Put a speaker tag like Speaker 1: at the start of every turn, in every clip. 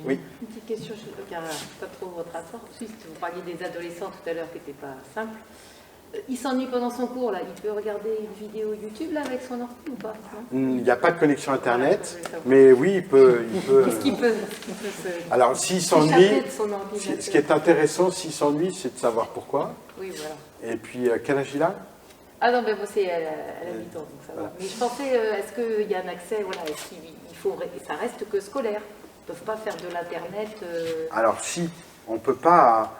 Speaker 1: Oui.
Speaker 2: Une petite question, je ne regarde pas trop votre rapport. Juste, vous parliez des adolescents tout à l'heure qui n'étaient pas simples. Il s'ennuie pendant son cours, là. Il peut regarder une vidéo YouTube là, avec son ordi ou pas?
Speaker 1: Il n'y a pas de connexion Internet,
Speaker 2: voilà,
Speaker 1: mais oui, il peut...
Speaker 2: Qu'est-ce qu'il peut, se...
Speaker 1: Alors, s'il s'ennuie,
Speaker 2: de son ordinateur.
Speaker 1: ce qui est intéressant, s'il s'ennuie, c'est de savoir pourquoi.
Speaker 2: Oui, voilà.
Speaker 1: Et puis, quel âge il a?
Speaker 2: Ah non, mais moi, c'est à 8 ans, donc ça va.
Speaker 1: Voilà.
Speaker 2: Mais je pensais, est-ce qu'il y a un accès, voilà, est-ce qu'il faut... Ça reste que scolaire. Ils ne peuvent pas faire de l'Internet...
Speaker 1: Alors, si, on ne peut pas...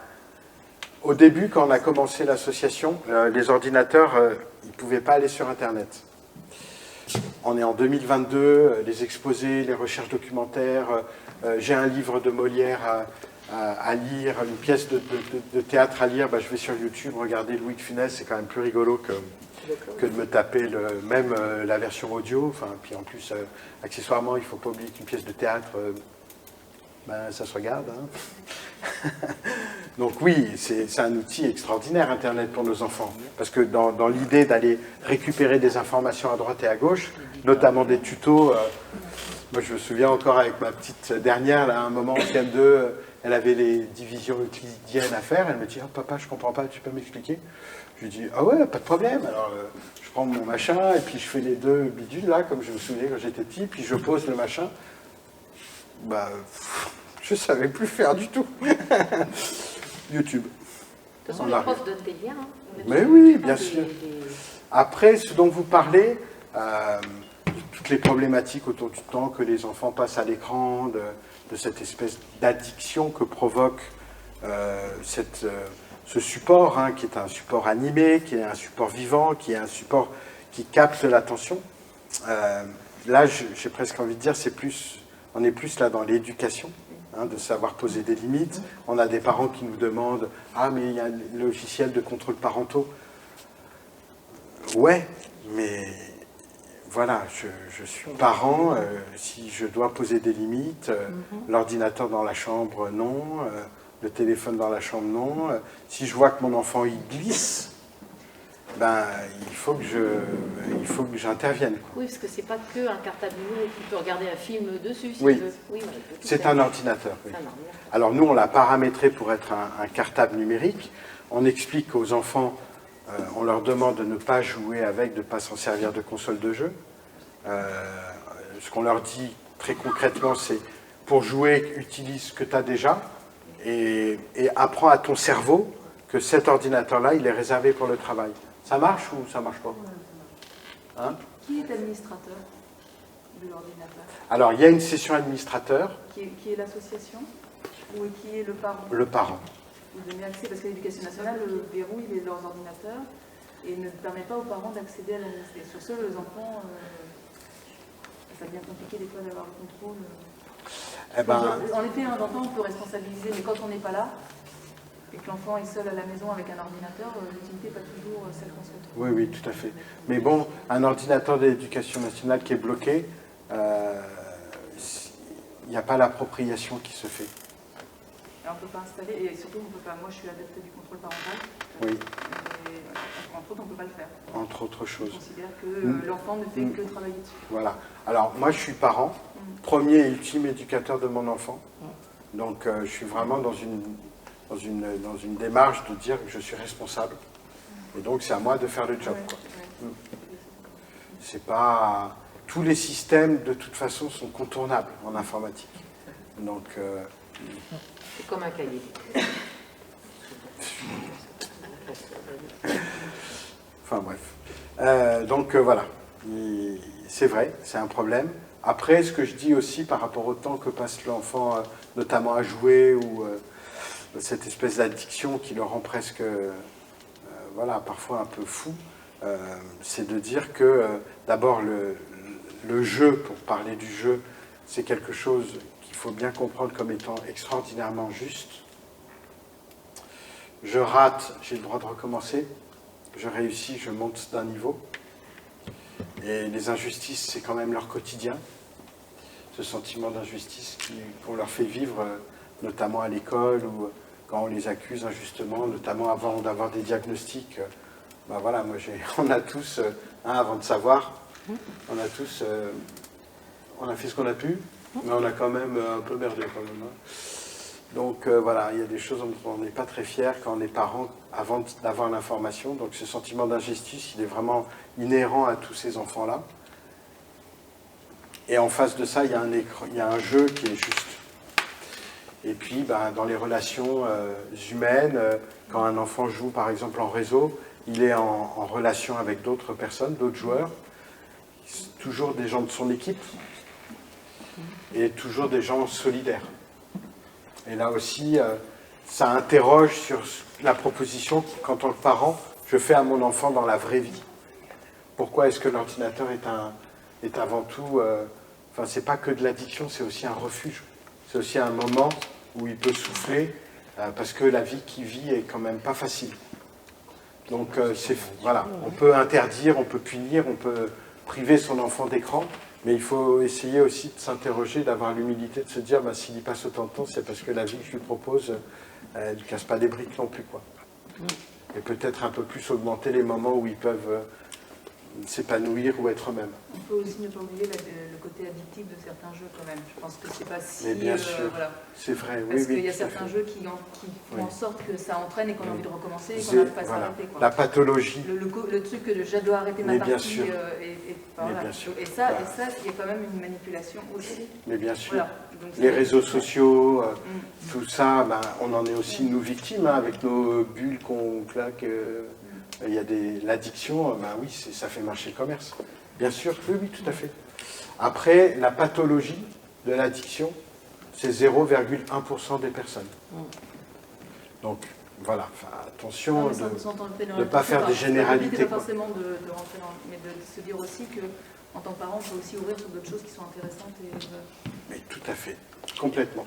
Speaker 1: Au début, quand on a commencé l'association, les ordinateurs, ils ne pouvaient pas aller sur Internet. On est en 2022, les exposés, les recherches documentaires, j'ai un livre de Molière à lire, une pièce de théâtre à lire, je vais sur YouTube regarder Louis de Funès, c'est quand même plus rigolo que de me taper même la version audio. Enfin, puis en plus, accessoirement, il ne faut pas oublier qu'une pièce de théâtre, ça se regarde. Hein. Donc oui, c'est un outil extraordinaire, Internet, pour nos enfants. Parce que dans l'idée d'aller récupérer des informations à droite et à gauche, notamment des tutos, moi je me souviens encore avec ma petite dernière, là, à un moment en CM2, elle avait les divisions euclidiennes à faire, elle me dit « Oh papa, je ne comprends pas, tu peux m'expliquer ?» Je lui dis « Ah ouais, pas de problème. » Alors je prends mon machin, et puis je fais les deux bidules, là, comme je me souvenais quand j'étais petit, puis je pose le machin. Je ne savais plus faire du tout. YouTube.
Speaker 2: De toute façon, les profs donnent des liens. Hein.
Speaker 1: Mais oui, bien sûr. Après, ce dont vous parlez, toutes les problématiques autour du temps que les enfants passent à l'écran, de cette espèce d'addiction que provoque ce support, hein, qui est un support animé, qui est un support vivant, qui est un support qui capte l'attention. Là, j'ai presque envie de dire, on est plus là dans l'éducation. De savoir poser des limites. On a des parents qui nous demandent « Ah, mais il y a un logiciel de contrôle parentaux. » Ouais, mais voilà, je suis parent, si je dois poser des limites, l'ordinateur dans la chambre, non, le téléphone dans la chambre, non. Si je vois que mon enfant, il glisse, il faut que j'intervienne.
Speaker 2: Oui, parce que c'est pas que un cartable numérique, il peut regarder un film dessus. Si
Speaker 1: oui,
Speaker 2: il veut. Oui,
Speaker 1: c'est un ordinateur. Oui. Alors nous, on l'a paramétré pour être un cartable numérique. On explique aux enfants, on leur demande de ne pas jouer avec, de ne pas s'en servir de console de jeu. Ce qu'on leur dit très concrètement, c'est pour jouer, utilise ce que tu as déjà et apprends à ton cerveau que cet ordinateur-là, il est réservé pour le travail. Ça marche ou ça ne marche pas? Hein?
Speaker 3: Qui est administrateur de l'ordinateur?
Speaker 1: Alors, il y a une session administrateur.
Speaker 3: Qui est l'association? Ou qui est le parent?
Speaker 1: Le parent.
Speaker 3: Vous donnez accès, parce que l'Éducation nationale verrouille leurs ordinateurs et ne permet pas aux parents d'accéder à l'administration. Sur ce, les enfants, ça devient compliqué des fois d'avoir le contrôle. En effet, un enfant, on peut responsabiliser, mais quand on n'est pas là, et que l'enfant est seul à la maison avec un ordinateur, l'utilité n'est pas toujours celle qu'on souhaite.
Speaker 1: Oui, oui, tout à fait. Mais bon, un ordinateur de l'Éducation nationale qui est bloqué, il n'y a pas l'appropriation qui se fait.
Speaker 3: Alors, on ne peut pas installer, et surtout, on peut pas. Moi, je suis adepte du contrôle parental.
Speaker 1: Oui.
Speaker 3: Et, entre autres, on ne peut pas le faire.
Speaker 1: Entre autres choses.
Speaker 3: On considère que l'enfant ne fait que travailler dessus.
Speaker 1: Voilà. Alors, moi, je suis parent, premier et ultime éducateur de mon enfant. Donc, je suis vraiment dans une démarche de dire que je suis responsable. Et donc, c'est à moi de faire le job. Ouais. C'est pas... Tous les systèmes, de toute façon, sont contournables en informatique. Donc...
Speaker 2: C'est comme un cahier.
Speaker 1: Enfin, bref. Donc, voilà. C'est vrai, c'est un problème. Après, ce que je dis aussi par rapport au temps que passe l'enfant, notamment à jouer, ou cette espèce d'addiction qui le rend presque, voilà, parfois un peu fou, c'est de dire que, d'abord, le jeu, pour parler du jeu, c'est quelque chose qu'il faut bien comprendre comme étant extraordinairement juste. Je rate, j'ai le droit de recommencer. Je réussis, je monte d'un niveau. Et les injustices, c'est quand même leur quotidien. Ce sentiment d'injustice qu'on leur fait vivre, notamment à l'école, ou quand on les accuse injustement, notamment avant d'avoir des diagnostics. Voilà, on a tous, avant de savoir, on a tous, on a fait ce qu'on a pu. Mais on a quand même un peu merdé quand même. Hein. Donc voilà, il y a des choses dont on n'est pas très fiers quand on est parent avant d'avoir l'information. Donc ce sentiment d'injustice, il est vraiment inhérent à tous ces enfants-là. Et en face de ça, il y a un jeu qui est juste. Et puis, dans les relations humaines, quand un enfant joue par exemple en réseau, il est en relation avec d'autres personnes, d'autres joueurs, toujours des gens de son équipe, et toujours des gens solidaires. Et là aussi, ça interroge sur la proposition qu'en tant que parent, je fais à mon enfant dans la vraie vie. Pourquoi est-ce que l'ordinateur est avant tout... Enfin, c'est pas que de l'addiction, c'est aussi un refuge. C'est aussi un moment où il peut souffler, parce que la vie qu'il vit est quand même pas facile. Donc, voilà, on peut interdire, on peut punir, on peut priver son enfant d'écran, mais il faut essayer aussi de s'interroger, d'avoir l'humilité de se dire, s'il y passe autant de temps, c'est parce que la vie que je lui propose, elle ne casse pas des briques non plus, quoi. Et peut-être un peu plus augmenter les moments où ils peuvent s'épanouir ou être eux-mêmes.
Speaker 3: On peut aussi ne pas oublier le côté addictif de certains jeux quand même. Je pense que c'est pas si...
Speaker 1: Mais bien sûr,
Speaker 3: voilà.
Speaker 1: c'est vrai.
Speaker 3: Parce qu'il y a
Speaker 1: tout à
Speaker 3: certains
Speaker 1: fait.
Speaker 3: jeux qui font en sorte que ça entraîne et qu'on a envie de recommencer et qu'on
Speaker 1: C'est-
Speaker 3: n'arrive pas à
Speaker 1: voilà.
Speaker 3: s'arrêter. quoi.
Speaker 1: La pathologie.
Speaker 3: Le truc que je dois arrêter ma
Speaker 1: Mais bien
Speaker 3: partie.
Speaker 1: sûr.
Speaker 3: Voilà.
Speaker 1: bien sûr.
Speaker 3: Et ça,
Speaker 1: Bah.
Speaker 3: il y a quand même une manipulation aussi.
Speaker 1: Mais bien sûr.
Speaker 3: Voilà. Donc,
Speaker 1: Les
Speaker 3: c'est-
Speaker 1: réseaux sociaux, tout ça, on en est aussi nous victimes, hein, avec nos bulles qu'on claque. Il y a l'addiction, oui, ça fait marcher le commerce. Bien sûr, oui, tout à fait. Après, la pathologie de l'addiction, c'est 0,1% des personnes. Donc, voilà, attention
Speaker 3: Non,
Speaker 1: de
Speaker 3: mais sans entrer dans
Speaker 1: ne
Speaker 3: le
Speaker 1: pas
Speaker 3: truc,
Speaker 1: faire des
Speaker 3: enfin,
Speaker 1: généralités,
Speaker 3: l'idée, c'est pas
Speaker 1: quoi.
Speaker 3: forcément de rentrer dans... Mais de se dire aussi que en tant que parent, on peut aussi ouvrir sur d'autres choses qui sont intéressantes.
Speaker 1: Mais tout à fait, complètement.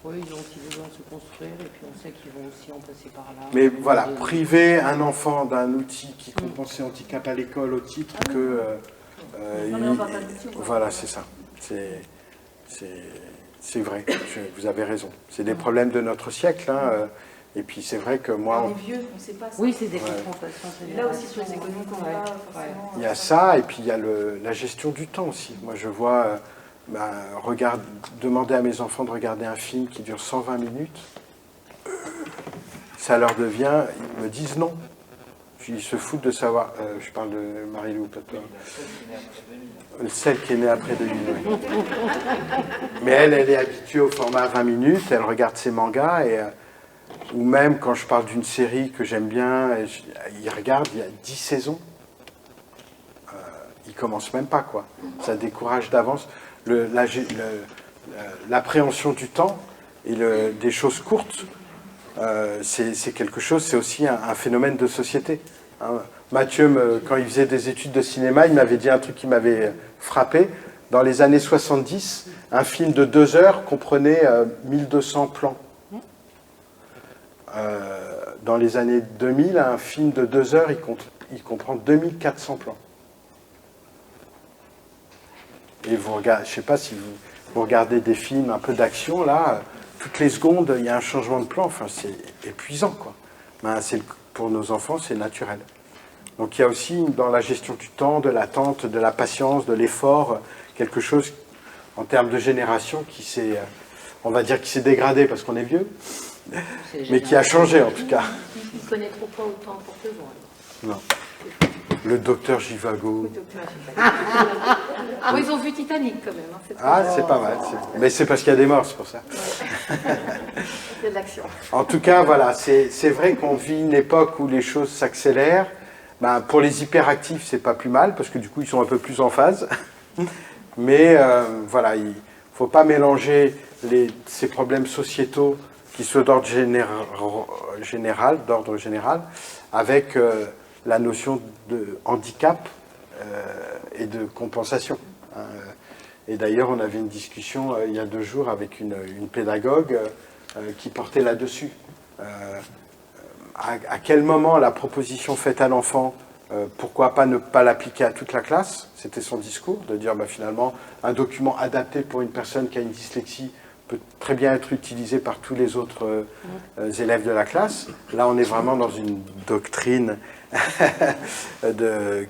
Speaker 4: Oui, ils ont aussi besoin de se construire et puis on sait qu'ils vont aussi en passer par là.
Speaker 1: Mais voilà, priver un enfant d'un outil qui compense ses handicaps à l'école au titre que...
Speaker 3: Non, mais on parle pas d'addiction, quoi.
Speaker 1: voilà, c'est ça. C'est vrai, vous avez raison. C'est des problèmes de notre siècle. Hein, et puis c'est vrai que moi...
Speaker 3: On est vieux, on ne sait pas ça.
Speaker 4: Oui, c'est des confrontations.
Speaker 3: Et là aussi, sur les économies qu'on a, forcément...
Speaker 1: Il y a ça, et puis il y a la gestion du temps aussi. Moi, je vois, demander à mes enfants de regarder un film qui dure 120 minutes, ça leur devient... Ils me disent non. Ils se foutent de savoir... je parle de Marie-Lou, pas toi. Celle qui est née après 2000, oui. Mais elle est habituée au format 20 minutes, elle regarde ses mangas, ou même quand je parle d'une série que j'aime bien, il regarde, il y a 10 saisons. Il commence même pas, quoi. Ça décourage d'avance. L'appréhension du temps et des choses courtes, c'est quelque chose, c'est aussi un phénomène de société. Hein. Mathieu, quand il faisait des études de cinéma, il m'avait dit un truc qui m'avait frappé. Dans les années 70, un film de 2 heures comprenait 1200 plans. Dans les années 2000, un film de 2 heures, il comprend 2400 plans. Et vous regardez, je ne sais pas si vous regardez des films un peu d'action, là, toutes les secondes, il y a un changement de plan. Enfin, c'est épuisant, quoi. Pour nos enfants, c'est naturel. Donc il y a aussi dans la gestion du temps, de l'attente, de la patience, de l'effort, quelque chose en termes de génération qui s'est, on va dire, qui s'est dégradé parce qu'on est vieux, mais qui a changé en tout cas.
Speaker 2: Ils ne connaîtront pas autant pour eux.
Speaker 1: Non. Le docteur Givago.
Speaker 2: Ils ont vu Titanic quand même. Hein,
Speaker 1: C'est pas mal. Mais c'est parce qu'il y a des morts, c'est pour ça.
Speaker 2: Il y a de l'action.
Speaker 1: En tout cas, voilà, c'est vrai qu'on vit une époque où les choses s'accélèrent. Pour les hyperactifs, c'est pas plus mal, parce que du coup, ils sont un peu plus en phase. Mais voilà, il ne faut pas mélanger ces problèmes sociétaux qui sont d'ordre général, avec la notion de handicap et de compensation. Et d'ailleurs, on avait une discussion il y a 2 jours avec une pédagogue qui portait là-dessus. À quel moment la proposition faite à l'enfant, pourquoi pas ne pas l'appliquer à toute la classe? C'était son discours, de dire finalement un document adapté pour une personne qui a une dyslexie peut très bien être utilisé par tous les autres élèves de la classe. Là, on est vraiment dans une doctrine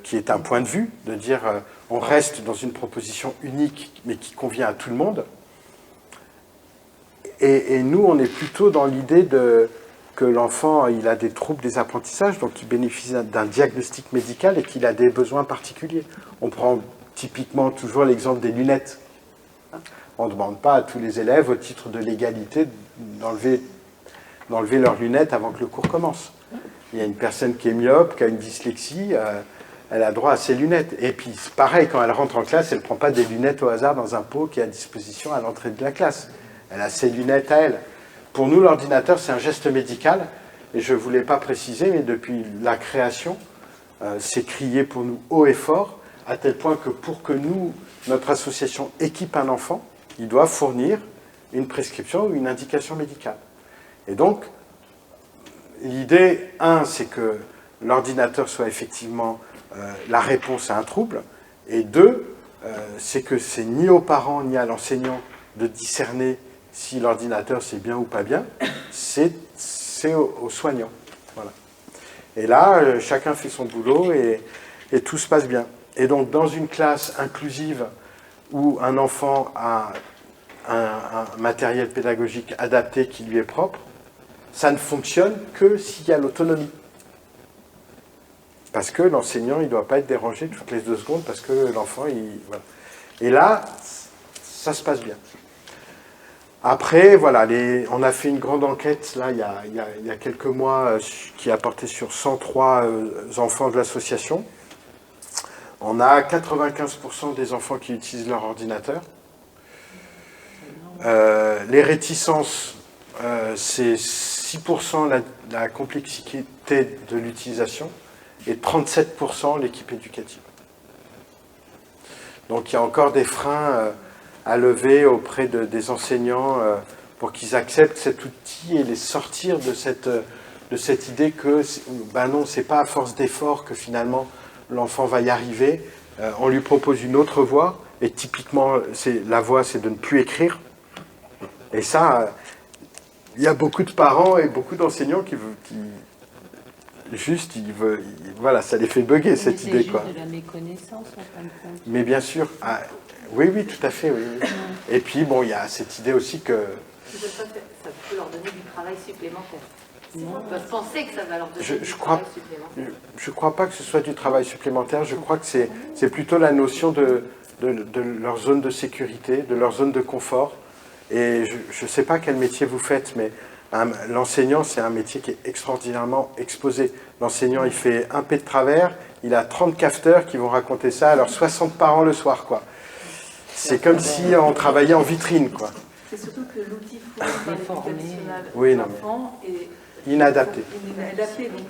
Speaker 1: qui est un point de vue, de dire on reste dans une proposition unique, mais qui convient à tout le monde. Et nous, on est plutôt dans l'idée que l'enfant, il a des troubles des apprentissages, donc il bénéficie d'un diagnostic médical et qu'il a des besoins particuliers. On prend typiquement toujours l'exemple des lunettes. On ne demande pas à tous les élèves, au titre de l'égalité, d'enlever leurs lunettes avant que le cours commence. Il y a une personne qui est myope, qui a une dyslexie, elle a droit à ses lunettes. Et puis, pareil, quand elle rentre en classe, elle ne prend pas des lunettes au hasard dans un pot qui est à disposition à l'entrée de la classe. Elle a ses lunettes à elle. Pour nous, l'ordinateur, c'est un geste médical. Et je ne voulais pas préciser, mais depuis la création, c'est crié pour nous haut et fort, à tel point que pour que nous, notre association équipe un enfant, il doit fournir une prescription ou une indication médicale. Et donc, l'idée, c'est que l'ordinateur soit effectivement la réponse à un trouble, et deux, c'est que c'est ni aux parents ni à l'enseignant de discerner si l'ordinateur c'est bien ou pas bien, c'est aux soignants. Voilà. Et là, chacun fait son boulot et tout se passe bien. Et donc, dans une classe inclusive où un enfant a un matériel pédagogique adapté qui lui est propre, ça ne fonctionne que s'il y a l'autonomie. Parce que l'enseignant, il ne doit pas être dérangé toutes les 2 secondes parce que l'enfant, voilà. Et là, ça se passe bien. Après, voilà, on a fait une grande enquête, là, il y a quelques mois, qui a porté sur 103 enfants de l'association. On a 95% des enfants qui utilisent leur ordinateur. Les réticences, c'est 6% la complexité de l'utilisation et 37% l'équipe éducative. Donc il y a encore des freins à lever auprès des enseignants pour qu'ils acceptent cet outil et les sortir de cette idée que, ben non, c'est pas à force d'effort que finalement l'enfant va y arriver. On lui propose une autre voie, et typiquement, la voie, c'est de ne plus écrire. Et ça, il y a beaucoup de parents et beaucoup d'enseignants qui voilà, ça les fait bugger, cette idée.
Speaker 4: C'est juste de la méconnaissance, en fin de compte.
Speaker 1: Mais bien sûr, oui, tout à fait. Oui. Et puis, bon, il y a cette idée aussi que...
Speaker 2: Ça peut leur donner du travail supplémentaire. Ils peuvent penser que ça va leur donner du travail supplémentaire.
Speaker 1: Je ne crois pas que ce soit du travail supplémentaire. Je crois que c'est plutôt la notion de leur zone de sécurité, de leur zone de confort. Et je ne sais pas quel métier vous faites, mais l'enseignant, c'est un métier qui est extraordinairement exposé. L'enseignant, il fait un P de travers, il a 30 cafeteurs qui vont raconter ça à leurs 60 parents le soir, quoi. C'est comme si on travaillait en vitrine, quoi.
Speaker 3: C'est surtout que l'outil fourni par l'éducation nationale
Speaker 1: oui,
Speaker 3: l'enfant est
Speaker 1: inadapté.
Speaker 3: Inadapté, donc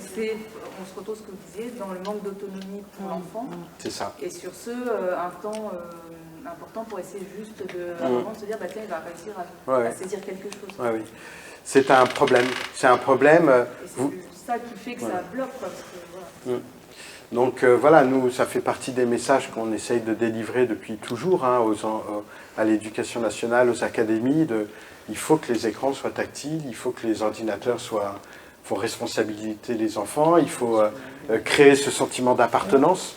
Speaker 3: on se retrouve ce que vous disiez dans le manque d'autonomie pour l'enfant.
Speaker 1: C'est ça.
Speaker 3: Et sur ce, un temps important pour essayer juste de se dire, bah tiens, il va réussir à saisir quelque chose.
Speaker 1: Oui. C'est un problème. C'est un problème.
Speaker 3: Et c'est ça qui fait que ça bloque, quoi. Parce que, voilà.
Speaker 1: Donc voilà, nous, ça fait partie des messages qu'on essaye de délivrer depuis toujours à l'éducation nationale, aux académies. Il faut que les écrans soient tactiles, il faut que les ordinateurs font responsabiliser les enfants, il faut créer ce sentiment d'appartenance.